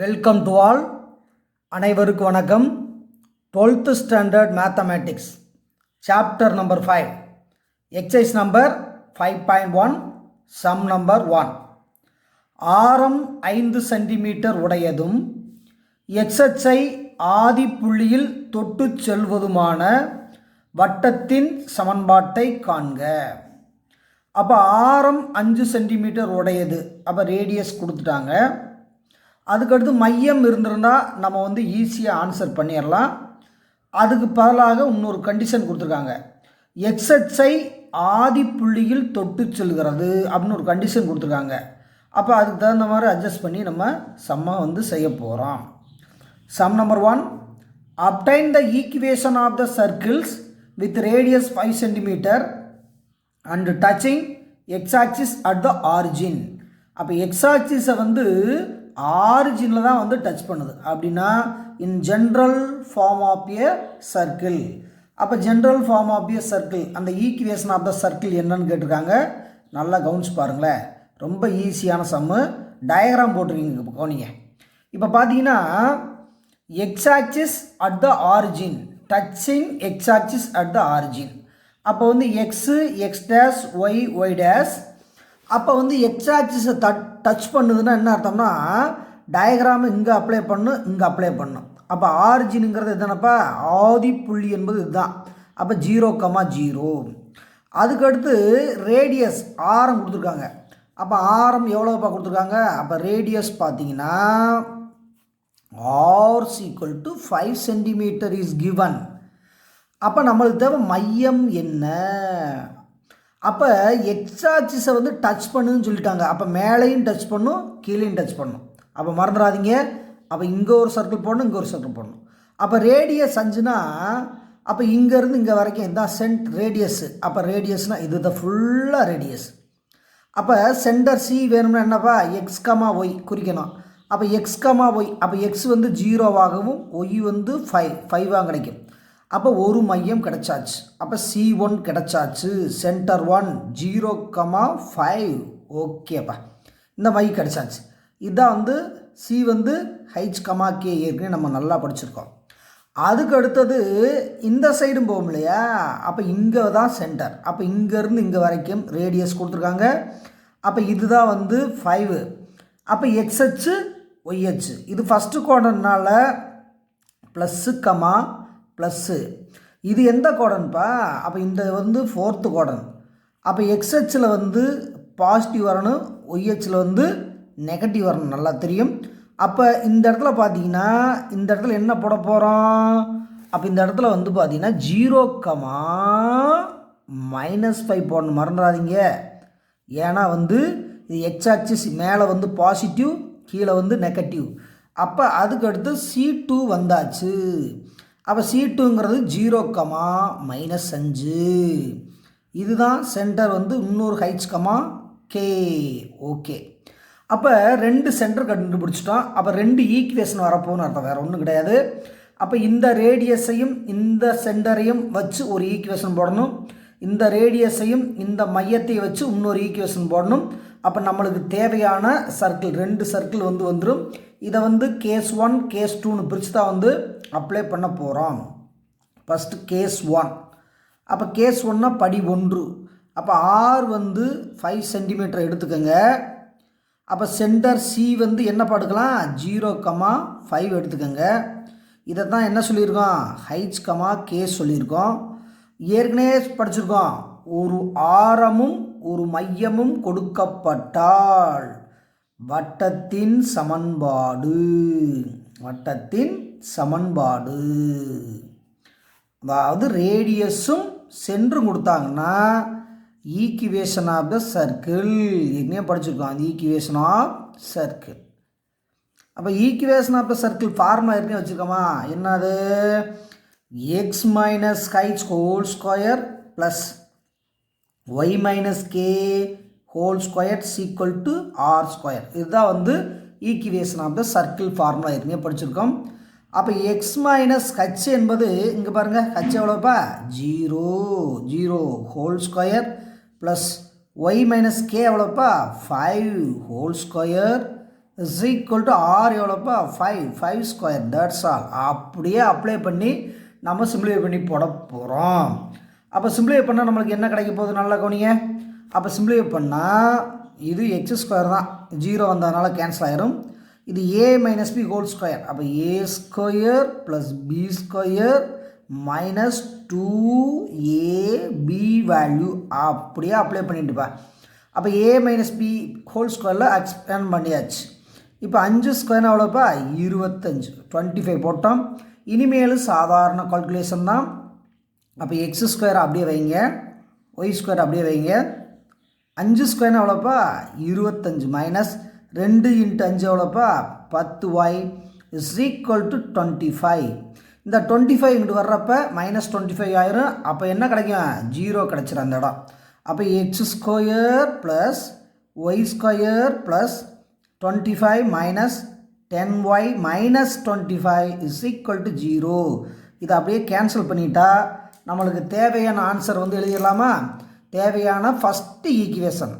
Welcome to all. அனைவருக்கு வணக்கம். 12th standard mathematics chapter number 5 exercise number 5.1 sum number 1. ஆரம் 5 centimetre உடையதும் எக்ஸை ஆதி புள்ளியில் தொட்டு செல்வதுமான வட்டத்தின் சமன்பாட்டை காண்க. அப்போ ஆரம் 5 சென்டிமீட்டர் உடையது, அப்போ ரேடியஸ் கொடுத்துட்டாங்க. அதுக்கடுத்து மையம் இருந்திருந்தால் நம்ம ஈஸியாக ஆன்சர் பண்ணிடலாம். அதுக்கு பதிலாக இன்னொரு கண்டிஷன் கொடுத்துருக்காங்க. எக்ஸை ஆதி புள்ளியில் தொட்டு செல்கிறது அப்படின்னு ஒரு கண்டிஷன் கொடுத்துருக்காங்க. அப்போ அதுக்கு தகுந்த மாதிரி அட்ஜஸ்ட் பண்ணி நம்ம சம்மை செய்ய போகிறோம். Sum number 1. obtain the equation of the circles with radius 5 cm and touching x-axis at the origin. அப்போ x-axis ஆரிஜினில் தான் டச் பண்ணுது. அப்படின்னா in general form of a circle. அப்போ general form of a circle, அந்த ஈக்குவேஷன் ஆஃப் த சர்க்கிள் என்னன்னு கேட்டிருக்காங்க. நல்லா கவனிச்சு பாருங்களேன், ரொம்ப ஈஸியான சம்மு. டயக்ராம் போட்டிருக்கீங்க, இப்போ கவனிங்க. இப்போ பார்த்தீங்கன்னா X axis at the origin, touching X axis at the origin. அப்போ X X dash Y Y dash. அப்போ எக்ஸாக்சிஸை டச் பண்ணுதுன்னா என்ன அர்த்தம்னா டயக்ராம் இங்கே அப்ளை பண்ணும், இங்கே அப்ளை பண்ணும். அப்போ ஆரிஜினுங்கிறது எதுனப்பா, ஆதி புள்ளி என்பது இதுதான். அப்போ 0,0. அதுக்கடுத்து ரேடியஸ் ஆரம் கொடுத்துருக்காங்க. அப்போ ஆரம் எவ்வளோப்பா கொடுத்துருக்காங்க. அப்போ ரேடியஸ் பார்த்தீங்கன்னா r = 5 cm இஸ் கிவன். அப்போ நம்மளுக்கு தேவை மையம் என்ன. அப்போ எக்ஸாக்சிஸை டச் பண்ணுன்னு சொல்லிட்டாங்க. அப்போ மேலேயும் டச் பண்ணும், கீழேயும் டச் பண்ணும். அப்போ மறந்துடாதீங்க. அப்போ இங்கே ஒரு சர்க்கிள் போடணும், இங்கே ஒரு சர்க்கிள் போடணும். அப்போ ரேடியஸ் 5னா அப்போ இங்கேருந்து இங்கே வரைக்கும் இதுதான் சென்ட் ரேடியஸ்ஸு. அப்போ ரேடியஸ்னால் இது தான் ஃபுல்லாக ரேடியஸ். அப்போ சென்டர் சி வேணும்னா என்னப்பா, x,y குறிக்கணும். அப்போ x,y. அப்போ எக்ஸ் 0வாகவும் ஒய் 5 கிடைக்கும். அப்போ ஒரு மையம் கிடைச்சாச்சு. அப்போ C1 கிடைச்சாச்சு. சென்டர் 1 0,5. ஓகேப்பா, இந்த மையம் கிடைச்சாச்சு. இதுதான் C H,K ஏற்கனவே நம்ம நல்லா படிச்சிருக்கோம். அதுக்கு அடுத்தது இந்த சைடும் போகும் இல்லையா. அப்போ இங்கே தான் சென்டர். அப்போ இங்கேருந்து இங்கே வரைக்கும் ரேடியஸ் கொடுத்துருக்காங்க. அப்போ இதுதான் 5. அப்போ XH YH இது ஃபஸ்ட்டு கோடனால ப்ளஸ்ஸு கமா ப்ளஸ்ஸு. இது எந்த கோடன்ப்பா. அப்போ இந்த 4th கோடன். அப்போ எக்ஸ்ஹெச்சில் பாசிட்டிவ் வரணும், ஒய்ஹெச்சில் நெகட்டிவ் வரணும், நல்லா தெரியும். அப்போ இந்த இடத்துல பார்த்தீங்கன்னா இந்த இடத்துல என்ன போட போகிறோம். அப்போ இந்த இடத்துல பார்த்தீங்கன்னா 0,-5 போடணும், மறந்துடாதீங்க. ஏன்னா இது எக்ஸாக்சிஸ் மேலே பாசிட்டிவ், கீழே நெகட்டிவ். அப்போ அதுக்கு அடுத்து C2 வந்தாச்சு. அப்போ C2ங்கிறது 0,-5. இதுதான் சென்டர் இன்னொரு H,K. ஓகே, அப்போ 2 சென்டர் கண்டுபிடிச்சிட்டோம். அப்போ 2 ஈக்குவேஷன் வரப்போன்னு அர்த்தம், வேறு ஒன்றும் கிடையாது. அப்போ இந்த ரேடியஸையும் இந்த சென்டரையும் வச்சு ஒரு ஈக்குவேஷன் போடணும், இந்த ரேடியஸையும் இந்த மையத்தையும் வச்சு இன்னொரு ஈக்குவேஷன் போடணும். அப்போ நம்மளுக்கு தேவையான சர்க்கிள் 2 சர்க்கிள் வந்துடும். இதை கேஸ் 1 கேஸ் 2ன்னு பிரித்து தான் அப்ளை பண்ண போகிறோம். First case 1. அப்போ கேஸ் 1னா படி 1. அப்போ R 5 சென்டிமீட்டர் எடுத்துக்கோங்க. அப்போ சென்டர் C என்ன படுக்கலாம், 0,5 எடுத்துக்கோங்க. இதை தான் என்ன சொல்லியிருக்கோம், H,K சொல்லியிருக்கோம். ஏற்கனவே படிச்சிருக்கோம். ஒரு ஆரமும் ஒரு மையமும் கொடுக்கப்பட்டால் வட்டத்தின் சமன்பாடு, வட்டத்தின் சமன்பாடு, அதாவது ரேடியஸும் சென்றும் கொடுத்தாங்கன்னா ஈக்குவேஷன் ஆஃப் த சர்க்கிள் என்ன படிச்சிருக்கோம், அந்த ஈக்குவேஷன் ஆஃப் சர்க்கிள். அப்போ equation of the circle formula ஏற்கனவே வச்சுருக்கோமா, என்னது, x - h whole square plus y - k whole square equal to r square. இதுதான் equation of the circle formula ஏற்கனவே படிச்சிருக்கோம். அப்போ x - h என்பது இங்கே பாருங்கள், h எவ்வளோப்பா, 0 whole square plus y - k எவ்வளோப்பா, 5 whole square is equal to R எவ்வளோப்பா 5 ஸ்கொயர், தட்ஸ் ஆல். அப்படியே அப்ளை பண்ணி நம்ம சிம்பிளிஃபை பண்ணி போட போகிறோம். அப்போ சிம்பிளிஃபை பண்ணால் நம்மளுக்கு என்ன கிடைக்க போகுது, நல்லா கவனிங்க. அப்போ சிம்பிளிஃபை பண்ணால் இது எக்ஸ் ஸ்கொயர் தான், 0 வந்ததுனால கேன்சல் ஆயிரும். இது a minus B whole square. அப்போ A square plus B square minus 2ab value அப்படியே அப்ளை பண்ணிட்டுப்பா. அப்போ a மைனஸ் பி ஹோல் ஸ்கொயரில் எக்ஸ்பேண்ட் பண்ணியாச்சு. இப்போ 5 ஸ்கொயர் எவ்வளோப்பா 25, 25 போட்டோம். இனிமேல் சாதாரண கால்குலேஷன் தான். அப்போ எக்ஸ் ஸ்கொயர் அப்படியே வைங்க, ஒய் ஸ்கொயர் அப்படியே வைங்க. 5 ஸ்கொயர் எவ்வளோப்பா 25 மைனஸ் 2 × 5 எவ்வளோப்பா 10y இஸ் ஈக்குவல் டு 25. இந்த 25 இங்கிட்டு வர்றப்ப மைனஸ் 25 ஆயிரும். அப்போ என்ன கிடைக்கும், 0 கிடச்சிரும் அந்த இடம். அப்போ X square plus Y square plus 25 minus 10y minus 25 is equal to 0. இதை அப்படியே கேன்சல் பண்ணிட்டா நம்மளுக்கு தேவையான ஆன்சர் வந்து எழுதிடலாமா. தேவையான first equation,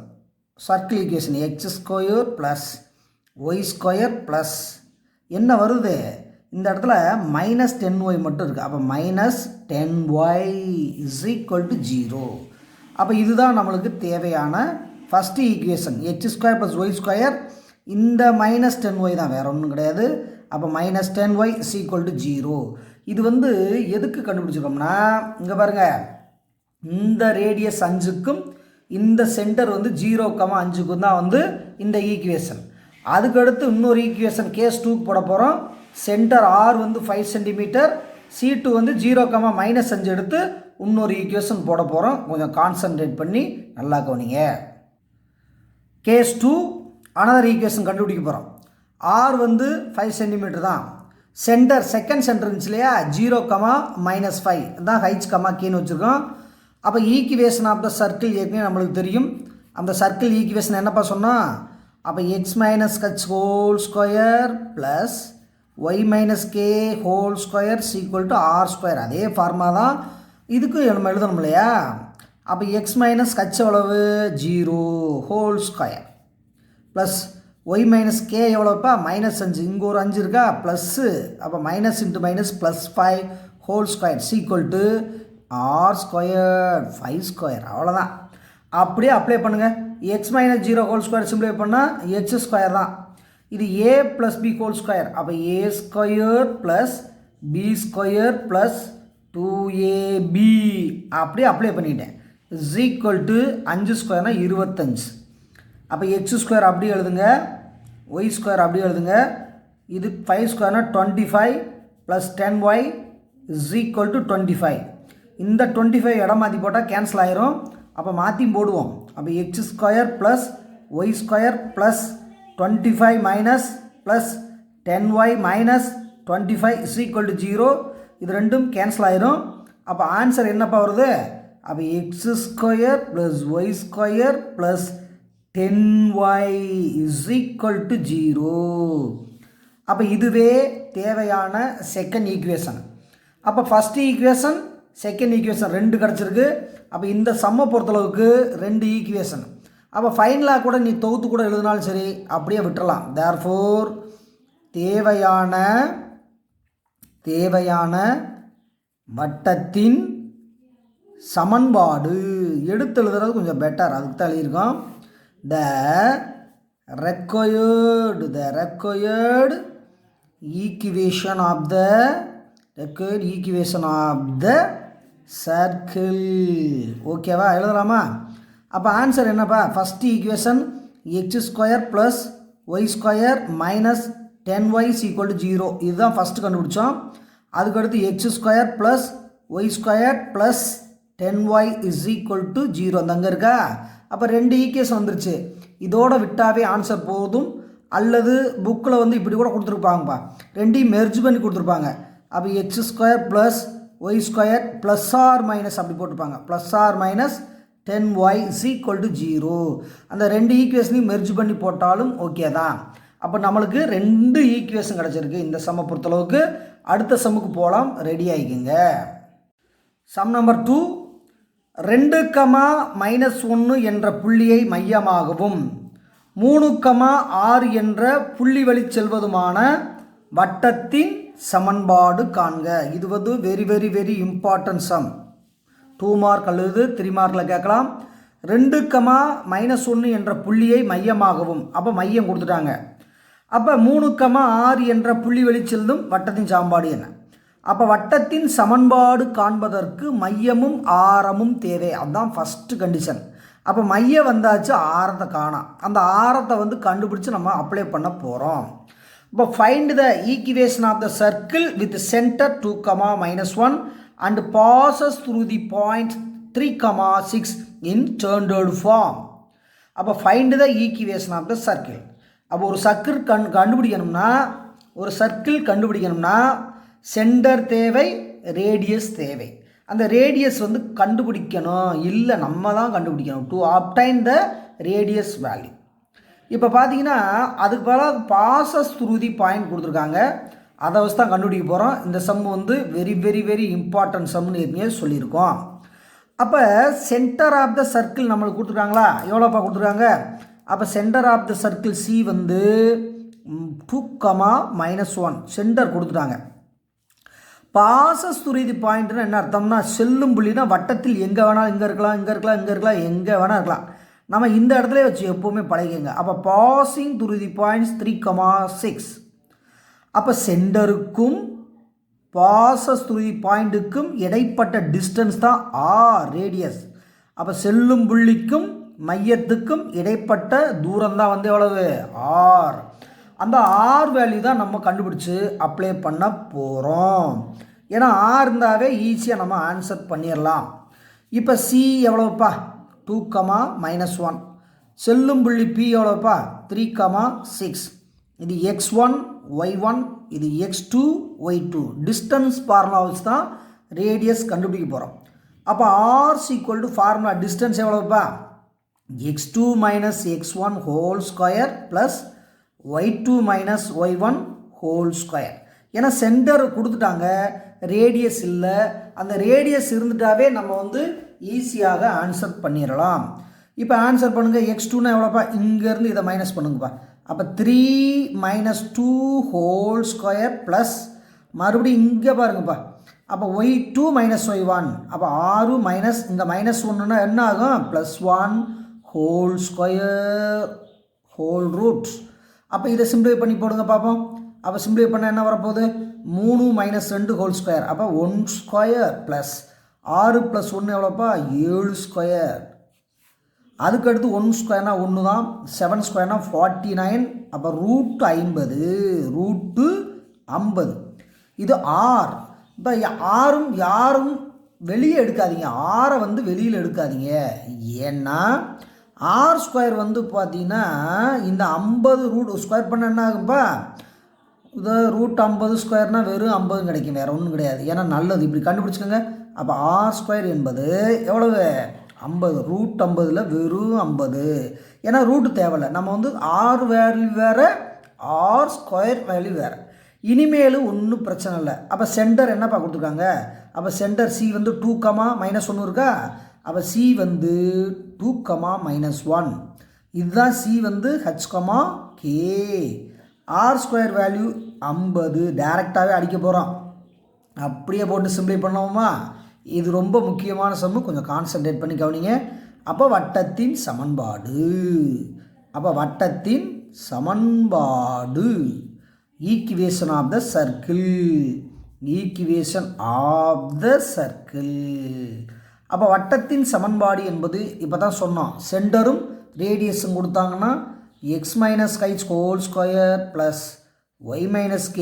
circle equation X square plus Y square plus என்ன வருது, இந்த இடத்துல மைனஸ் 10y மட்டும் இருக்குது. அப்போ minus 10y is equal to 0. அப்போ இதுதான் நம்மளுக்கு தேவையான first equation, X square plus Y square. இந்த மைனஸ் 10y தான், வேறு ஒன்றும் கிடையாது. அப்போ minus 10y is equal to 0. இது வந்து எதுக்கு கண்டுபிடிச்சிருக்கோம்னா, இங்கே பாருங்கள், இந்த ரேடியஸ் 5க்கும் இந்த சென்டர் வந்து 0,5க்கும் தான் வந்து இந்த ஈக்குவேஷன். அதுக்கடுத்து இன்னொரு ஈக்குவேஷன் கேஸ் 2க்கு போட போகிறோம். சென்டர் ஆர் வந்து 5 சென்டிமீட்டர், C2 வந்து 0,-5 எடுத்து இன்னொரு ஈக்குவேஷன் போட போகிறோம். கொஞ்சம் கான்சன்ட்ரேட் பண்ணி நல்லா கவனிங்க. கேஸ் 2 அனதர் ஈக்குவேஷன் கண்டுபிடிக்க போகிறோம். ஆர் வந்து 5 சென்டிமீட்டர் தான். சென்டர் செகண்ட் சென்டர் இருந்துச்சு இல்லையா, 0,-5 தான் ஹைச் கீன்னு வச்சுருக்கோம். அப்போ ஈக்குவேஷன் ஆஃப் த சர்க்கிள் ஏற்கனவே நம்மளுக்கு தெரியும். அந்த சர்க்கிள் ஈக்குவேஷன் என்னப்பா சொன்னால், அப்போ X minus H whole square plus Y minus K whole square equal to R square. அதே ஃபார்மா தான் இதுக்கு நம்ம எழுதணும் இல்லையா. அப்போ எக்ஸ் மைனஸ் ஹச் எவ்வளவு 0 whole square plus Y minus K எவ்வளோப்பா -5, இங்கே ஒரு 5 இருக்கா ப்ளஸ்ஸு. அப்போ minus into minus plus 5 whole square equal to R square 5 square. அவ்வளோதான். அப்படியே அப்ளை பண்ணுங்கள். எக்ஸ் மைனஸ் 0 ஹோல் ஸ்கொயர் சிம்பிளை பண்ணால் எக்ஸ் ஸ்கொயர் தான். இது a plus B whole square. அப்போ A square plus B square plus 2ab அப்படியே அப்ளை பண்ணிட்டேன். இஸ் ஈக்குவல் டு 5 ஸ்கொயர்னால் 25. அப்போ எக்ஸ் ஸ்கொயர் அப்படியே எழுதுங்க, ஒய் ஸ்கொயர் அப்படியே எழுதுங்க. இது 5 ஸ்கொயர்னால் 25 plus 10y is equal to 25. இந்த 25 இடம் மாற்றி போட்டால் கேன்சல் ஆயிரும். அப்போ மாற்றி போடுவோம். அப்போ X square plus Y square plus 25 minus plus 10y minus 25 is equal to 0. இது ரெண்டும் கேன்சல் ஆயிரும். அப்போ ஆன்சர் என்னப்பா வருது, அப்போ X square plus Y square plus 10y is equal to 0. அப்போ இதுவே தேவையான செகண்ட் ஈக்குவேஷன். அப்போ ஃபஸ்ட்டு ஈக்குவேஷன் செகண்ட் ஈக்குவேஷன் 2 கிடச்சிருக்கு. அப்போ இந்த சம்மை பொறுத்தளவுக்கு 2 ஈக்குவேஷன். அப்போ ஃபைனலாக கூட நீ தொகுத்து கூட எழுதினாலும் சரி, அப்படியே விட்டுறலாம். தேர்ஃபோர் தேவையான வட்டத்தின் சமன்பாடு எடுத்து எழுதுறது கொஞ்சம் பெட்டர், அதுக்கு தான் எழுதியிருக்கோம். The required equation of the circle. ஓகேவா, எழுதலாமா? அப்போ ஆன்சர் என்னப்பா, first equation X square plus Y square minus 10y equal to 0. இதுதான் ஃபஸ்ட்டு கண்டுபிடிச்சோம். அதுக்கடுத்து X square plus Y square plus 10y is equal to 0 அந்த அங்கே இருக்கா. அப்போ 2 ஈக்குவேஷன் வந்துருச்சு. இதோட விட்டாவே ஆன்சர் போதும். அல்லது புக்கில் வந்து இப்படி கூட கொடுத்துருப்பாங்கப்பா, 2ஐயும் மெர்ஜ் பண்ணி கொடுத்துருப்பாங்க. அப்போ X square plus Y square plus R minus அப்படி போட்டுருப்பாங்க, plus R minus 10y is equal to 0. அந்த 2 ஈக்குவேஷனையும் மெர்ஜ் பண்ணி போட்டாலும் ஓகே தான். அப்போ நம்மளுக்கு 2 ஈக்குவேஷன் கிடச்சிருக்கு இந்த சம்மை பொறுத்தளவுக்கு. அடுத்த சம்முக்கு போகலாம், ரெடி ஆகிக்குங்க. சம் நம்பர் 2, 2, -1 என்ற புள்ளியை மையமாகவும் 3,6 என்ற புள்ளி வழி செல்வதுமான வட்டத்தின் சமன்பாடு காண்க. இது வந்து very very very important sum. 2 mark அல்லது 3 மார்க்கில் கேட்கலாம். 2,-1 என்ற புள்ளியை மையமாகவும், அப்போ மையம் கொடுத்துட்டாங்க. அப்போ 3,6 என்ற புள்ளி வழி செல்லும் வட்டத்தின் சமன்பாடு என்ன? அப்போ வட்டத்தின் சமன்பாடு காண்பதற்கு மையமும் ஆரமும் தேவை. அதுதான் ஃபஸ்ட்டு கண்டிஷன். அப்போ மையம் வந்தாச்சு, ஆரத்தை காணாம். அந்த ஆரத்தை வந்து கண்டுபிடிச்சி நம்ம அப்ளை பண்ண போகிறோம். இப்போ find the equation of the circle with centre 2,-1 and passes through the point 3,6 in turned form. அப்போ find the equation of the circle. அப்போ ஒரு சர்க்கிள் கண்டுபிடிக்கணும்னா சென்டர் தேவை, ரேடியஸ் தேவை. அந்த ரேடியஸ் வந்து கண்டுபிடிக்கணும், இல்லை நம்ம தான் கண்டுபிடிக்கணும். To obtained the radius value. இப்போ பார்த்தீங்கன்னா அதுக்கு பதிலாக பாசஸ் த்ரூ தி பாயிண்ட் கொடுத்துருக்காங்க. அதை வச்சு தான் கண்டுபிடிக்க போகிறோம். இந்த சம் வந்து வெரி வெரி வெரி இம்பார்ட்டன்ட் சம்னு ஏற்கனவே சொல்லியிருக்கோம். அப்போ சென்டர் ஆஃப் த சர்க்கிள் நம்மளுக்கு கொடுத்துருக்காங்களா? எவ்வளோப்பா கொடுத்துருக்காங்க? அப்போ centre of the circle C வந்து 2,-1 சென்டர் கொடுத்துட்டாங்க. பாசஸ் த்ரூ தி பாயிண்ட்னு என்ன அர்த்தம்னா, செல்லும் புள்ளினா வட்டத்தில் எங்கே வேணாலும், இங்கே இருக்கலாம், இங்கே இருக்கலாம், இங்கே இருக்கலாம், எங்கே வேணால் இருக்கலாம். நம்ம இந்த இடத்துல வச்சு எப்போவுமே பழகிங்க. அப்போ பாசிங் த்ரூ தி பாயிண்ட்ஸ் 3,6. அப்போ சென்டருக்கும் பாசஸ் த்ரூ தி பாயிண்ட்டுக்கும் இடைப்பட்ட டிஸ்டன்ஸ் தான் ஆர், ரேடியஸ். அப்போ செல்லும் புள்ளிக்கும் மையத்துக்கும் இடைப்பட்ட தூரம் தான் வந்து எவ்வளவு? ஆர். அந்த ஆர் வேல்யூ தான் நம்ம கண்டுபிடிச்சி அப்ளை பண்ண போகிறோம். ஏன்னா ஆர் இருந்தாவே ஈஸியாக நம்ம ஆன்சர் பண்ணிடலாம். இப்போ சி எவ்வளோப்பா? 2,-1. செல்லும் புள்ளி பி எவ்வளோப்பா? 3,6. இது x1 y1, இது x2 y2. டிஸ்டன்ஸ் ஃபார்முலா வச்சு தான் ரேடியஸ் கண்டுபிடிக்க போகிறோம். அப்போ R's equal to formula distance எவ்வளோப்பா? x2 - x1 whole square plus y2 - y1 whole square. ஏன்னா சென்டர் கொடுத்துட்டாங்க, ரேடியஸ் இல்லை. அந்த ரேடியஸ் இருந்துட்டாவே நம்ம வந்து ஈஸியாக ஆன்சர் பண்ணிடலாம். இப்போ ஆன்சர் பண்ணுங்கள். x2னா எவ்வளோப்பா? இங்கேருந்து இதை மைனஸ் பண்ணுங்கப்பா. அப்போ 3 - 2 ஹோல் ஸ்கொயர் ப்ளஸ் மறுபடியும் இங்கே பாருங்கப்பா. அப்போ y2 - y1. அப்போ 6 மைனஸ் இந்த -1னா என்ன ஆகும்? +1 ஹோல் ஸ்கொயர் ஹோல் ரூட். அப்போ இதை சிம்பிளை பண்ணி போடுங்க பார்ப்போம். அப்போ சிம்பிளை பண்ண என்ன வரப்போகுது? 3 - 2 ஹோல் ஸ்கொயர். அப்போ 1 ஸ்கொயர் ப்ளஸ் 6 + 1 எவ்வளோப்பா? 7 ஸ்கொயர். அதுக்கடுத்து 1 ஸ்கொயர்னா 1 தான். 7 ஸ்கொயர்னா 49. அப்போ ரூட்டு 50. இது ஆர். இப்போ யாரும் வெளியே எடுக்காதீங்க, ஆரை வந்து வெளியில் எடுக்காதீங்க. ஏன்னா ஆர் ஸ்கொயர் வந்து பார்த்தீங்கன்னா இந்த 50 ரூட் ஸ்கொயர் பண்ண என்ன ஆகும்ப்பா? இது √50 ஸ்கொயர்னால் வெறும் 50 கிடைக்கும், வேறு ஒன்றும் கிடையாது. ஏன்னா நல்லது, இப்படி கண்டுபிடிச்சிக்கோங்க. அப்போ ஆர் ஸ்கொயர் என்பது எவ்வளவு? 50. √50ல் வெறும் 50. ஏன்னா ரூட்டு தேவையில்லை. நம்ம வந்து ஆர் வேல்யூ வேறு, ஆர் ஸ்கொயர் வேல்யூ வேறு. இனிமேல் ஒன்றும் பிரச்சனை இல்லை. அப்போ சென்டர் என்னப்பா கொடுத்துருக்காங்க? அப்போ சென்டர் சி வந்து 2,-1 இருக்கா? அப்போ சி வந்து 2,-1. இதுதான் சி வந்து h, k. R square value 50. டைரெக்டாகவே அடிக்க போகிறோம். அப்படியே போட்டு சிம்பிளை பண்ணுவோமா? இது ரொம்ப முக்கியமான சம்மு, கொஞ்சம் கான்சன்ட்ரேட் பண்ணி கவனிங்க. அப்போ வட்டத்தின் சமன்பாடு ஈக்குவேஷன் ஆஃப் த சர்க்கிள். அப்போ வட்டத்தின் சமன்பாடு என்பது இப்போ தான் சொன்னோம். சென்டரும் ரேடியஸும் கொடுத்தாங்கன்னா x - h whole square plus y - k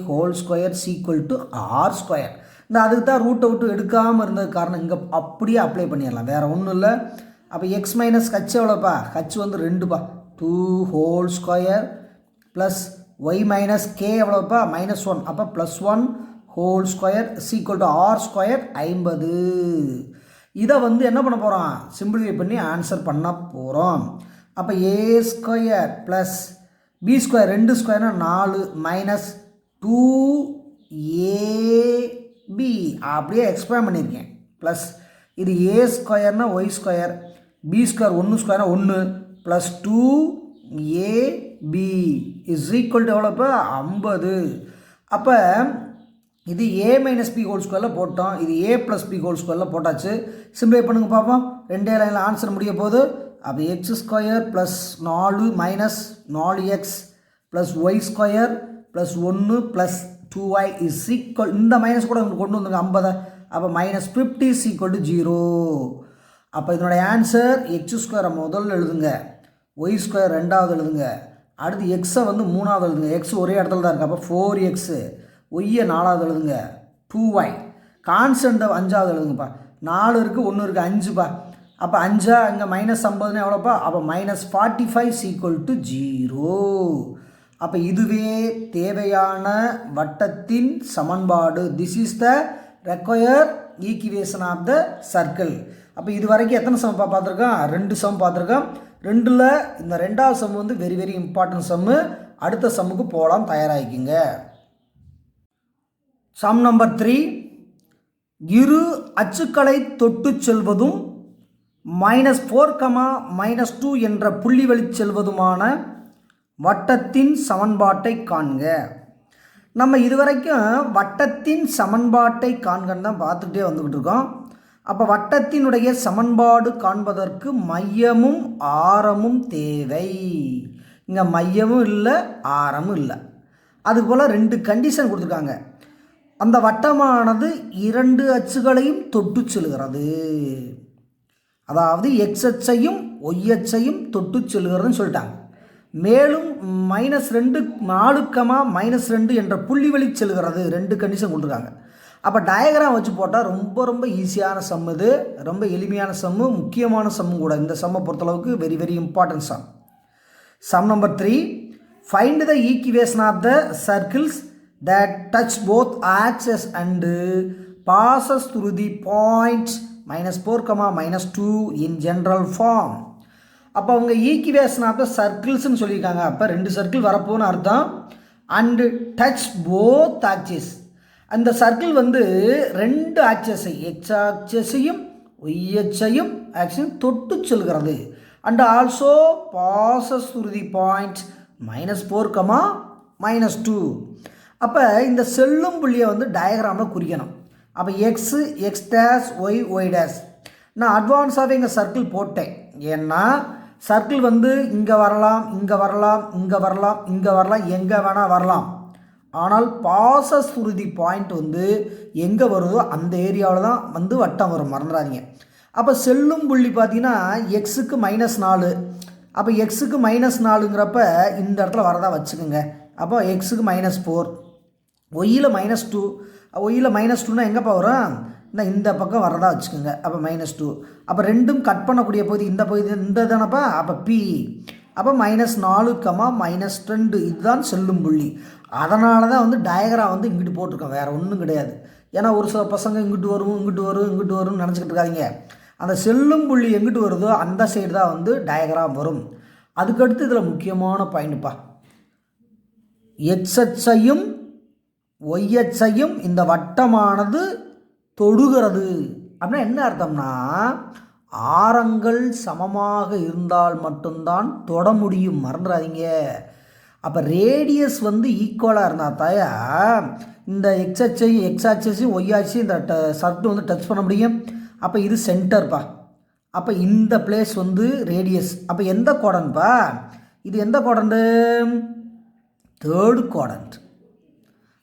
whole square equal to R square. இந்த அதுக்கு தான் ரூட்டை விட்டு எடுக்காமல் இருந்தது காரணம். இங்கே அப்படியே அப்ளை பண்ணிடலாம், வேறு ஒன்றும் இல்லை. அப்போ x - h எவ்வளோப்பா? h வந்து 2பா, 2 whole square plus y - k எவ்வளோப்பா? -1. அப்போ +1 whole square equal to R square 50. இதை வந்து என்ன பண்ண போகிறோம்? சிம்பிளிஃபை பண்ணி ஆன்சர் பண்ண போகிறோம். அப்போ A square plus B square 2 ஸ்கொயர்னா 4 -2ab அப்படியே எக்ஸ்பேண்ட் பண்ணியிருக்கேன். ப்ளஸ் இது ஏ ஸ்கொயர்னா ஒய் ஸ்கொயர், பி ஸ்கொயர் 1 ஸ்கொயர்னா 1 +2 ஏபி இஸ் ஈக்குவல் டு எவ்வளோப்போ 50. அப்போ இது a மைனஸ் பி ஹோல் ஸ்கொயரில் போட்டோம், இது a ப்ளஸ் பி ஹோல் ஸ்கொயரில் போட்டாச்சு. சிம்பிளை பண்ணுங்க பார்ப்போம். ரெண்டே லைனில் ஆன்சர் முடிய போகுது. அப்போ X square plus 4 minus 4x plus Y square plus 1 plus 2y is equal, இந்த மைனஸ் கூட உங்களுக்கு கொண்டு வந்துங்க 50. அப்போ மைனஸ் 50 இஸ் ஈக்குவல் டு 0. அப்போ இதனுடைய ஆன்சர் எக்ஸ் ஸ்கொயரை முதல்ல எழுதுங்க, ஒய் ஸ்கொயர் ரெண்டாவது எழுதுங்க, அடுத்து எக்ஸை வந்து மூணாவது எழுதுங்க. எக்ஸ் ஒரே இடத்துல தான் இருக்குது. அப்போ 4x, ஒய்யை நாலாவது எழுதுங்க, 2y, கான்ஸ்டண்ட்டை அஞ்சாவது எழுதுங்கப்பா. 4 இருக்குது 1 இருக்குது 5பா. அப்போ 5 இங்கே மைனஸ் 50ன்னு எவ்வளோப்பா? அப்போ மைனஸ் 45 ஈக்குவல் டு 0. அப்போ இதுவே தேவையான வட்டத்தின் சமன்பாடு. This is the require equation of the circle. அப்போ இது வரைக்கும் எத்தனை சம் பார்த்துருக்கோம்? 2 சம் பார்த்துருக்கோம். 2ல் இந்த 2வது சம் வந்து வெரி வெரி இம்பார்ட்டன்ட் சம்மு. அடுத்த சம்முக்கு போகலாம், தயாராகிக்குங்க. சம் நம்பர் 3, இரு அச்சுக்களை தொட்டு செல்வதும் -4, -2 என்ற புள்ளி வழி செல்வதுமான வட்டத்தின் சமன்பாட்டை காண்க. நம்ம இதுவரைக்கும் வட்டத்தின் சமன்பாட்டை காண்கன்னு தான் பார்த்துக்கிட்டே வந்துக்கிட்டு இருக்கோம். அப்போ வட்டத்தினுடைய சமன்பாடு காண்பதற்கு மையமும் ஆரமும் தேவை. இங்கே மையமும் இல்லை ஆரமும் இல்லை. அதுபோல் 2 கண்டிஷன் கொடுத்துருக்காங்க. அந்த வட்டமானது 2 அச்சுகளையும் தொட்டு செல்கிறது, அதாவது எக்ஸ் அச்சையும் ஒய் அச்சையும் தொட்டு செல்கிறதுன்னு சொல்லிட்டாங்க. மேலும் -2 4, -2 என்ற புள்ளி வழி செல்கிறது. 2 கண்டிஷன் கொடுத்துருக்காங்க. அப்போ டயக்ராம் வச்சு போட்டால் ரொம்ப ரொம்ப ஈஸியான சம். இது ரொம்ப எளிமையான சம்மு, முக்கியமான சம்மு கூட. இந்த சம்மை பொறுத்தளவுக்கு very very important sum. Sum number 3, find the equation of the circles that touch both axes and passes through the points -4, -2 in general form. அப்போ அவங்க ஈக்குவேஷன் ஆஃப் த சர்க்கிள்ஸ்ன்னு சொல்லியிருக்காங்க. அப்போ 2 சர்க்கிள் வரப்போன்னு அர்த்தம். அண்டு டச் போத் ஆக்சஸ், அந்த circle வந்து 2 ஆக்சஸை, X ஆக்சஸையும் Y அச்சையும் ஆக்சஸையும் தொட்டு செல்கிறது. And also bosses through the point -4, -2. அப்போ இந்த செல்லும் புள்ளியை வந்து டயக்ராமில் குறிக்கணும். அப்போ X X dash Y Y dash. நான் அட்வான்ஸாகவே இங்கே சர்க்கிள் போட்டேன். ஏன்னா சர்க்கிள் வந்து இங்கே வரலாம், இங்கே வரலாம், இங்கே வரலாம், இங்கே வரலாம், எங்கே வேணால் வரலாம். ஆனால் பாசஸ் த்ரூ தி பாயிண்ட் வந்து எங்கே வருதோ அந்த ஏரியாவில் தான் வந்து வட்டம் வரும், மறந்துடாதீங்க. அப்போ செல்லும் புள்ளி பார்த்தீங்கன்னா எக்ஸுக்கு -4. அப்போ எக்ஸுக்கு -4ங்கிறப்ப இந்த இடத்துல வரதா வச்சுக்கோங்க. அப்போ எக்ஸுக்கு -4, ஒய்யில் -2. ஒய்யில் -2னா எங்கேப்பா வரும்? இந்த பக்கம் வரதா வச்சுக்கோங்க. அப்போ -2. அப்போ ரெண்டும் கட் பண்ணக்கூடிய பகுதி இந்த பகுதி, இந்த தானப்பா. அப்போ பி. அப்போ -4, -2 இதுதான் செல்லும் புள்ளி. அதனால தான் வந்து டயக்ராம் வந்து இங்கிட்டு போட்டிருக்கோம், வேறு ஒன்றும் கிடையாது. ஏன்னா ஒரு சில பசங்க இங்கிட்டு வரும் இங்கிட்டு வரும் இங்கிட்டு வரும்னு நினச்சிக்கிட்டு இருக்காதிங்க. அந்த செல்லும் புள்ளி எங்கிட்டு வருதோ அந்த சைடு தான் வந்து டயக்ராம் வரும். அதுக்கடுத்து இதில் முக்கியமான பாயிண்ட்ப்பா, எக்ஸ் அச்சையும் ஒய் அச்சையும் இந்த வட்டமானது தொடுகிறது. அப்படின்னா என்ன அர்த்தம்னா, ஆரங்கள் சமமாக இருந்தால் மட்டும்தான் தொட முடியும், மறந்துடாதீங்க. அப்போ ரேடியஸ் வந்து ஈக்குவலாக இருந்தால் தாயா இந்த எக்ஸ் ஆக்சஸையும் ஒய் ஆக்சஸையும் இந்த சர்க்கிள் வந்து டச் பண்ண முடியும். அப்போ இது சென்டர்ப்பா. அப்போ இந்த பிளேஸ் வந்து ரேடியஸ். அப்போ எந்த குவாட்ரண்ட்ப்பா? இது எந்த குவாட்ரண்ட்? Third quadrant.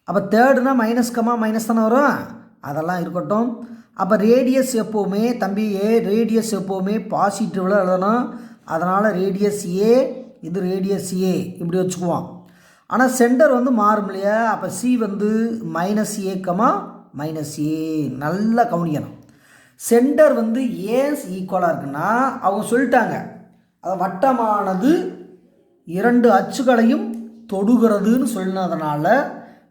அப்போ தேர்டுனா -, தானே வரும், அதெல்லாம் இருக்கட்டும். அப்போ ரேடியஸ் எப்போவுமே தம்பி ரேடியஸ் எப்போவுமே பாசிட்டிவில் எழுதணும். அதனால் ரேடியஸ் ஏ, இது ரேடியஸ் ஏ இப்படி வச்சுக்குவோம். ஆனால் சென்டர் வந்து மாறும் இல்லையா? அப்போ சி வந்து -a, -a. நல்லா கவனிக்கணும். சென்டர் வந்து ஏன் ஈக்குவலாக இருக்குன்னா அவங்க சொல்லிட்டாங்க, அது வட்டமானது 2 அச்சுகளையும் தொடுகிறதுன்னு சொன்னதுனால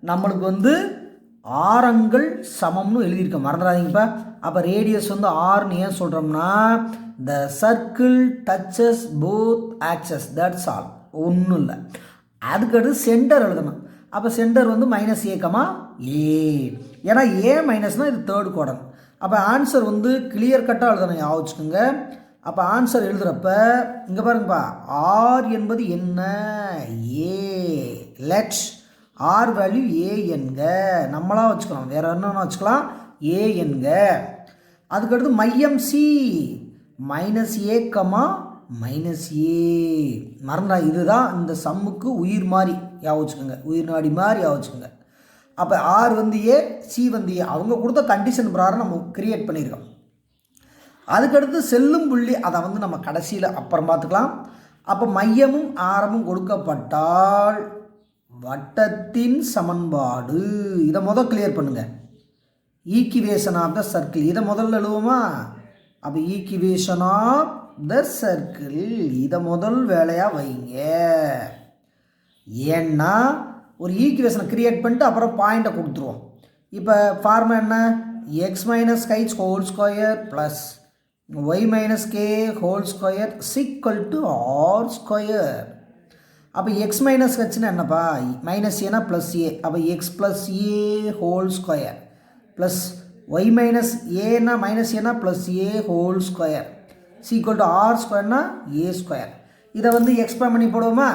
நம்மளுக்கு வந்து ஆரங்கள் சமம்னு எழுதியிருக்க, மறந்துடாதீங்கப்பா. அப்போ ரேடியஸ் வந்து ஆர்னு ஏன் சொல்கிறோம்னா, the circle touches both axes, that's all, ஒன்றும் இல்லை. அதுக்கடுத்து சென்டர் எழுதணும். அப்போ சென்டர் வந்து -a, a. ஏன்னா a மைனஸ்னால் இது தேர்டு குவாட்ரண்ட். அப்போ ஆன்சர் வந்து கிளியர் கட்டாக எழுதணும், ஞாபகம் வச்சுக்கோங்க. அப்போ ஆன்சர் எழுதுகிறப்ப இங்கே பாருங்கப்பா, ஆர் என்பது என்ன? ஏ. லெட் ஆர் வேல்யூ ஏ என்க. நம்மளாக வச்சுக்கலாம், வேறு என்னென்ன வச்சுக்கலாம், ஏ என்க. அதுக்கடுத்து மையம் சி, மைனஸ் ஏ கமா மைனஸ் ஏ. மறந்தா, இதுதான் இந்த சம்முக்கு உயிர் மாதிரி ஞாபகம் வச்சுக்கோங்க, உயிர் நாடி மாதிரி ஞாபகம் வச்சுக்கோங்க. அப்போ ஆர் வந்து ஏ, சி வந்து ஏ, அவங்க கொடுத்த கண்டிஷன் பிரகாரம் நம்ம கிரியேட் பண்ணியிருக்கோம். அதுக்கடுத்து செல்லும் புள்ளி, அதை வந்து நம்ம கடைசியில் அப்புறம் பார்த்துக்கலாம். அப்போ மையமும் ஆரமும் கொடுக்கப்பட்டால் வட்டத்தின் சமன்பாடு, இதை முதல் கிளியர் பண்ணுங்க. ஈக்குவேஷன் ஆஃப் த சர்க்கிள், இதை முதல்ல எழுதுவோமா? அப்போ ஈக்குவேஷன் ஆஃப் த சர்க்கிள், இதை முதல் வேலையாக வைங்க. ஏன்னா ஒரு ஈக்குவேஷனை கிரியேட் பண்ணிட்டு அப்புறம் பாயிண்ட்டை கொடுத்துருவோம். இப்போ ஃபார்முலா என்ன? X minus H whole square plus Y minus K whole square is equal to R square. அப்போ எக்ஸ் மைனஸ் ஹெச்னா என்னப்பா? மைனஸ் ஏனா ப்ளஸ் ஏ, அப்போ X plus A whole square plus Y minus ஏனா மைனஸ் ஏனா plus A whole square is equal to R ஸ்கொயர்னா A square. இதை வந்து எக்ஸ்பேண்ட் பண்ணி போடுவோமா?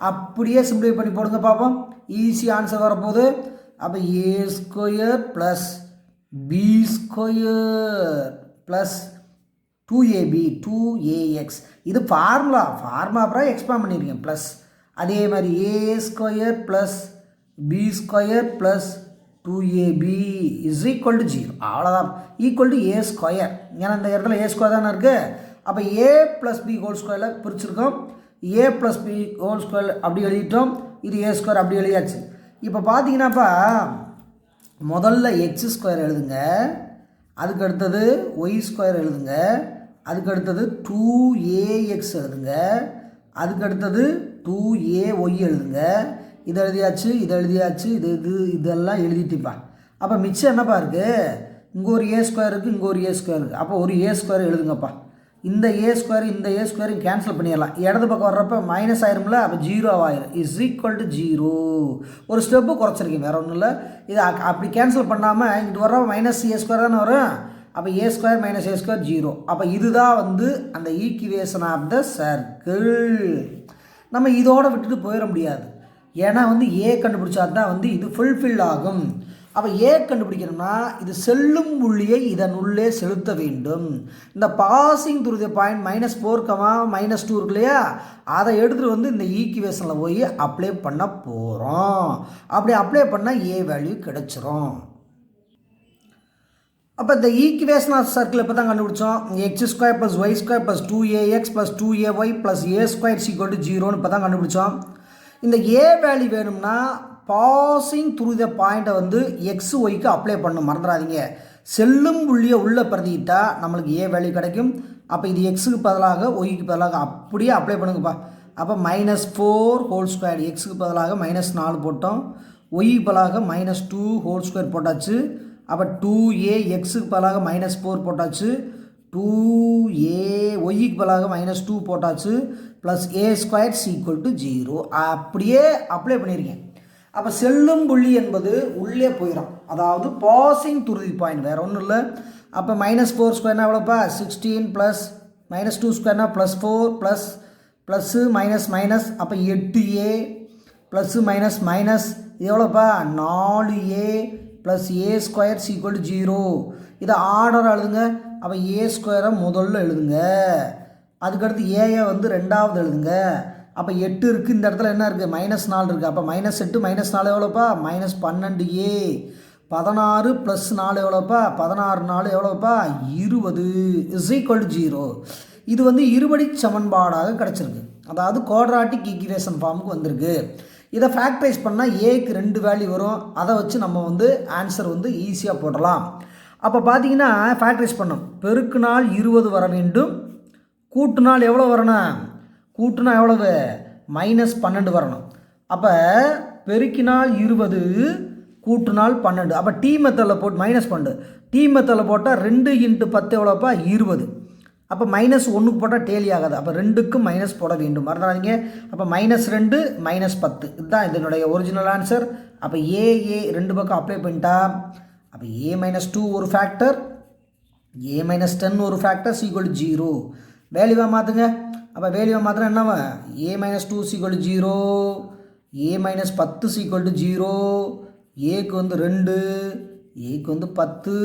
அப்படியே சிம்பிளை பண்ணி போடுங்க பார்ப்போம். ஈஸி ஆன்சர் வரப்போகுது. அப்போ A square plus B square plus 2ab 2ax. இது ஃபார்முலா அப்புறம் எக்ஸ்பேண்ட் பண்ணியிருக்கேன் ப்ளஸ். அதே மாதிரி A square plus B square plus 2ab is equal to 0. அவ்வளோதான், ஈக்குவல் டு ஏ ஸ்கொயர். ஏன்னா இந்த இடத்துல ஏ ஸ்கொயர் தானே இருக்குது. அப்போ ஏ ப்ளஸ் பி ஹோல் ஸ்கொயரில் பிரிச்சுருக்கோம். ஏ ப்ளஸ் பி ஹோல் ஸ்கொயர் அப்படி எழுதிட்டோம். இது ஏ ஸ்கொயர் அப்படி எழுதியாச்சு. இப்போ பார்த்தீங்கன்னாப்பா, முதல்ல எக்ஸ் ஸ்கொயர் எழுதுங்க, அதுக்கு அடுத்தது ஒய் ஸ்கொயர் எழுதுங்க, அதுக்கு அடுத்தது 2ax எழுதுங்க, அதுக்கு அடுத்தது 2ay எழுதுங்க. இது எழுதியாச்சு, இது எழுதியாச்சு, இதெல்லாம் எழுதிட்டுப்பா. அப்போ மிச்சம் என்னப்பா இருக்குது? இங்கே ஒரு ஏ ஸ்கொயர் இருக்குது, இங்கே ஒரு ஏ ஸ்கொயர் இருக்குது. அப்போ ஒரு ஏ ஸ்கொயர் எழுதுங்கப்பா. இந்த ஏ ஸ்கொயர் இந்த ஏ ஸ்கொயரையும் கேன்சல் பண்ணிடலாம். இடது பக்கம் வர்றப்ப மைனஸ் ஆயிரும்ல, அப்போ 0 ஆயிரும். Is equal to 0. ஒரு ஸ்டெப்பு குறைச்சிருக்கேன், வேறு ஒன்றும் இல்லை. இது அப்படி கேன்சல் பண்ணாமல் இங்கிட்டு வர்ற மைனஸ் ஏ ஸ்கொயர் தானே வரும். அப்போ A square minus A square 0. அப்போ இதுதான் வந்து அந்த ஈக்குவேஷன் ஆஃப் த சர்க்கிள். நம்ம இதோட விட்டுட்டு போயிட முடியாது. ஏன்னா வந்து ஏ கண்டுபிடிச்சா தான் வந்து இது ஃபுல்ஃபில் ஆகும். அப்போ ஏ கண்டுபிடிக்கணும்னா இது செல்லும் புள்ளியை இதன் உள்ளே செலுத்த வேண்டும். இந்த பாசிங் த்ரூ தி பாயிண்ட் -4, -2 இருக்கு இல்லையா, அதை எடுத்துகிட்டு வந்து இந்த ஈக்குவேஷனில் போய் அப்ளை பண்ண போகிறோம். அப்படி அப்ளை பண்ணால் ஏ வேல்யூ கிடைச்சிரும். அப்போ இந்த ஈக்குவேஷன் ஆஃப் சர்க்கிள் இப்போ தான் கண்டுபிடிச்சோம். X square plus Y square plus 2ax plus 2ay plus A square equal to 0ன்னு இப்போ தான் கண்டுபிடிச்சோம். இந்த ஏ வேல்யூ வேணும்னா பாசிங் த்ரூ த பாயிண்ட்டை வந்து எக்ஸ் ஒய்க்கு அப்ளை பண்ணணும், மறந்துடாதீங்க. செல்லும் புள்ளியை உள்ளே பிரதிக்கிட்டா நம்மளுக்கு ஏ வேல்யூ கிடைக்கும். அப்போ இது எக்ஸுக்கு பதிலாக ஒய்க்கு பதிலாக அப்படியே அப்ளை பண்ணுங்கப்பா. அப்போ -4 ஹோல் ஸ்கொயர், எக்ஸுக்கு பதிலாக -4 போட்டோம், ஒய்க்கு பதிலாக -2 ஹோல் ஸ்கொயர் போட்டாச்சு. அப்போ 2a எக்ஸுக்கு பதிலாக -4 போட்டாச்சு, 2a ஒய்க்கு பதிலாக -2 போட்டாச்சு, plus A square equal to 0. அப்படியே அப்ளை பண்ணியிருக்கேன். அப்போ செல்லும் புள்ளி என்பது உள்ளே போயிடும், அதாவது பாசிங் த்ரூ தி பாயிண்ட், வேறு ஒன்றும் இல்லை. அப்போ -4 ஸ்கொயர்னா எவ்வளோப்பா? 16 ப்ளஸ் -2 ஸ்கொயர்னா +4 ப்ளஸ் ப்ளஸ்ஸு மைனஸ் மைனஸ், அப்போ 8a ப்ளஸ்ஸு மைனஸ் மைனஸ், இது எவ்வளோப்பா? 4a plus A square equal to 0. இதை ஆர்டர் எழுதுங்க. அப்போ ஏ ஸ்கொயரை முதல்ல எழுதுங்க, அதுக்கடுத்து ஏயை வந்து ரெண்டாவது எழுதுங்க. அப்போ 8 இருக்குது, இந்த இடத்துல என்ன இருக்குது? -4 இருக்குது. அப்போ -8 -4 எவ்வளோப்பா? -12a. 16 plus 4 எவ்வளோப்பா? 16 4 எவ்வளோப்பா? 20 is equal to 0. இது வந்து இருபடி சமன்பாடாக கிடச்சிருக்கு, அதாவது குவாட்ராட்டிக் ஈக்குவேஷன் ஃபார்முக்கு வந்திருக்கு. இதை ஃபேக்டரைஸ் பண்ணால் ஏக்கு 2 வேல்யூ வரும். அதை வச்சு நம்ம வந்து ஆன்சர் வந்து ஈஸியாக போடலாம். அப்போ பார்த்தீங்கன்னா ஃபேக்டரைஸ் பண்ணோம். பெருக்குனால் 20 வர வேண்டும், கூட்டுனால் எவ்வளோ வரணும்? கூட்டுனா எவ்வளவு? -12 வரணும். அப்போ பெருக்கினால் 20, கூட்டுனால் 12. அப்போ டி மெத்தடில் போட்டு -12, டி மெத்தடில் போட்டால் 2 × 10 எவ்வளோப்பா? 20. அப்போ -1க்கு போட்டால் டேலி ஆகாது. அப்போ 2க்கும் மைனஸ் போட வேண்டும், மறந்துடாதீங்க. அப்போ -2 -10 இதுதான் இதனுடைய ஒரிஜினல் ஆன்சர். அப்போ ஏ 2 பக்கம் அப்ளை பண்ணிட்டா, அப்போ a -2 ஒரு ஃபேக்டர், a -10 ஒரு ஃபேக்டர் ஈக்குவல் டு 0. வேல்யூவாக மாற்றுங்க. அப்போ வேல்யூவாக மாற்றினா என்னவா a - 2 = 0, a - 10 = 0, ஏக்கு வந்து 2, ஏக்கு வந்து 10.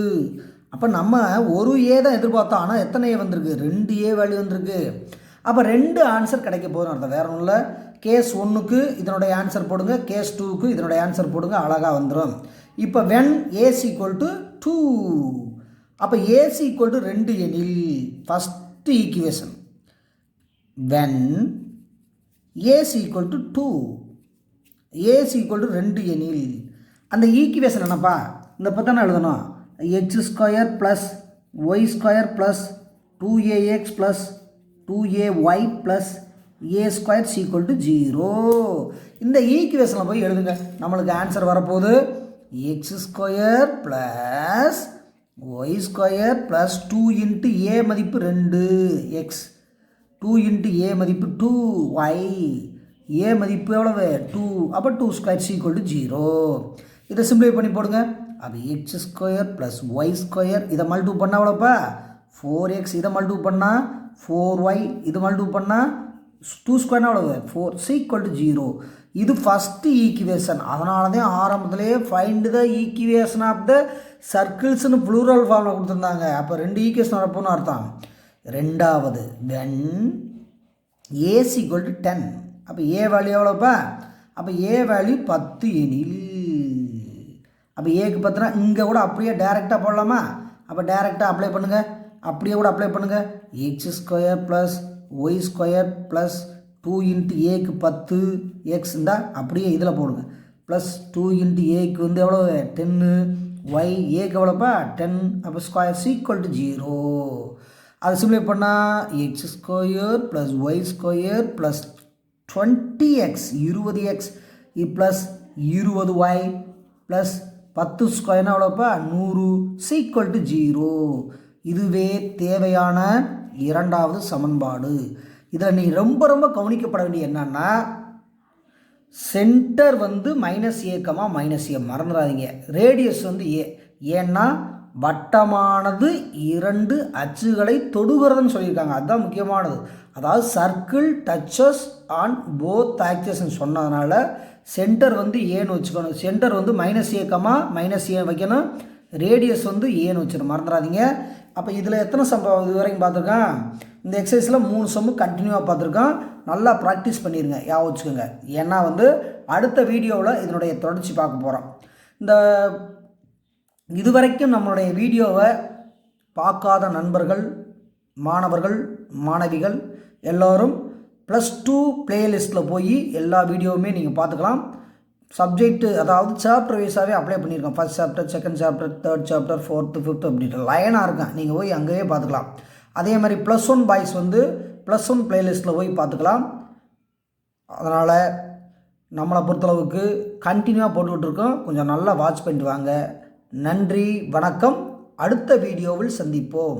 அப்போ நம்ம ஒரு ஏ தான் எதிர்பார்த்தோம், ஆனால் எத்தனை ஏ வந்திருக்கு? 2 ஏ வேல்யூ வந்திருக்கு. அப்போ 2 ஆன்சர் கிடைக்க போகுதுன்னு அர்த்தம். வேற ஒன்றும் இல்லை, கேஸ் 1க்கு இதனுடைய ஆன்சர் போடுங்க, கேஸ் 2க்கு இதனுடைய ஆன்சர் போடுங்க, அழகாக வந்துடும். இப்போ when a = 2, அப்போ a = 2 எனில் first equation when a = 2, a = 2 எனில் அந்த ஈக்குவேஷன் என்னப்பா? இந்த பக்கம் தான் எழுதணும். x² + y² + 2ax + 2ay + a² = 0. இந்த ஈக்குவேஷனில் போய் எழுதுங்க. நம்மளுக்கு ஆன்சர் வரப்போகுது x² + y² + 2 × a மதிப்பு 2 x, 2 × a மதிப்பு 2y, a மதிப்பு எவ்வளவு 2, அப்போ 2² = 0. இதை சிம்பிளை பண்ணி போடுங்க. அப்போ x² + y², இதை மல்டிபிள் பண்ணால் எவ்வளோப்பா 4x, இதை மல்டிபிள் பண்ணால் 4y, இது மல்டிபிள் பண்ணால் 2² எவ்வளவு 4 = 0. இது ஃபஸ்ட்டு ஈக்குவேஷன். அதனால தான் ஆரம்பத்திலேயே find the equation of the சர்க்கிள்ஸ்னு ப்ளூரல் ஃபார்மில் கொடுத்துருந்தாங்க. அப்போ 2 ஈக்குவேஷன் வரப்போன்னு அர்த்தம். ரெண்டாவது when a = 10, அப்போ ஏ வேல்யூ எவ்வளோப்பா? அப்போ ஏ வேல்யூ 10 எனில், அப்போ ஏக்கு 10னா இங்கே கூட அப்படியே டேரெக்டாக போடலாமா? அப்போ டேரெக்டாக அப்ளை பண்ணுங்கள், அப்படியே கூட அப்ளை பண்ணுங்கள். x² + y² + 2 × ஏக்கு 10 x இருந்தால் அப்படியே இதில் போடுங்க. ப்ளஸ் 2 × ஏக்கு வந்து எவ்வளோ 10, y ஏக்கு எவ்வளோப்பா 10, அப்போ ஸ்கொயர் = 0. அது சிம்ப்ளை பண்ணால் x² + y² + 20x 20x plus 20y plus 10² எவ்வளோப்பா 100 = 0. இதுவே தேவையான இரண்டாவது சமன்பாடு. இதில் நீ ரொம்ப ரொம்ப கவனிக்கப்பட வேண்டிய என்னன்னா, சென்டர் வந்து -a, -a மறந்துடாதீங்க. ரேடியஸ் வந்து a, ஏன்னா வட்டமானது 2 அச்சுகளை தொடுகிறதுன்னு சொல்லியிருக்காங்க. அதுதான் முக்கியமானது. அதாவது சர்க்கிள் டச்சஸ் ஆன் போத் ஆக்சஸ்ன்னு சொன்னதுனால சென்டர் வந்து ஏன்னு வச்சுக்கணும். சென்டர் வந்து -a, -a வைக்கணும். ரேடியஸ் வந்து ஏன்னு வச்சிடணும், மறந்துடாதீங்க. அப்போ இதில் எத்தனை சம் இது வரைக்கும் பார்த்துருக்கோம்? இந்த எக்ஸசைஸில் 3 சம்மு கண்டினியூவாக பார்த்துருக்கோம். நல்லா ப்ராக்டிஸ் பண்ணிடுங்க, ஞாபகம் வச்சுக்கோங்க. ஏன்னா வந்து அடுத்த வீடியோவில் இதனுடைய தொடர்ச்சி பார்க்க போகிறோம். இந்த இதுவரைக்கும் நம்மளுடைய வீடியோவை பார்க்காத நண்பர்கள், மாணவர்கள், மாணவிகள் எல்லோரும் +2 பிளேலிஸ்ட்டில் போய் எல்லா வீடியோவுமே நீங்கள் பார்த்துக்கலாம். சப்ஜெக்ட்டு அதாவது சாப்டர் வைஸாகவே அப்ளை பண்ணியிருக்கோம். First chapter, second chapter, third chapter, 4th, 5th அப்படின்ட்டு லைனாக இருக்கேன். நீங்கள் போய் அங்கேயே பார்த்துக்கலாம். அதே மாதிரி +1 பாய்ஸ் வந்து +1 பிளேலிஸ்ட்டில் போய் பார்த்துக்கலாம். அதனால் நம்மளை பொறுத்தளவுக்கு கண்டினியூவாக போட்டுக்கிட்டுருக்கோம். கொஞ்சம் நல்லா வாட்ச் பண்ணிட்டு வாங்க. நன்றி, வணக்கம். அடுத்த வீடியோவில் சந்திப்போம்.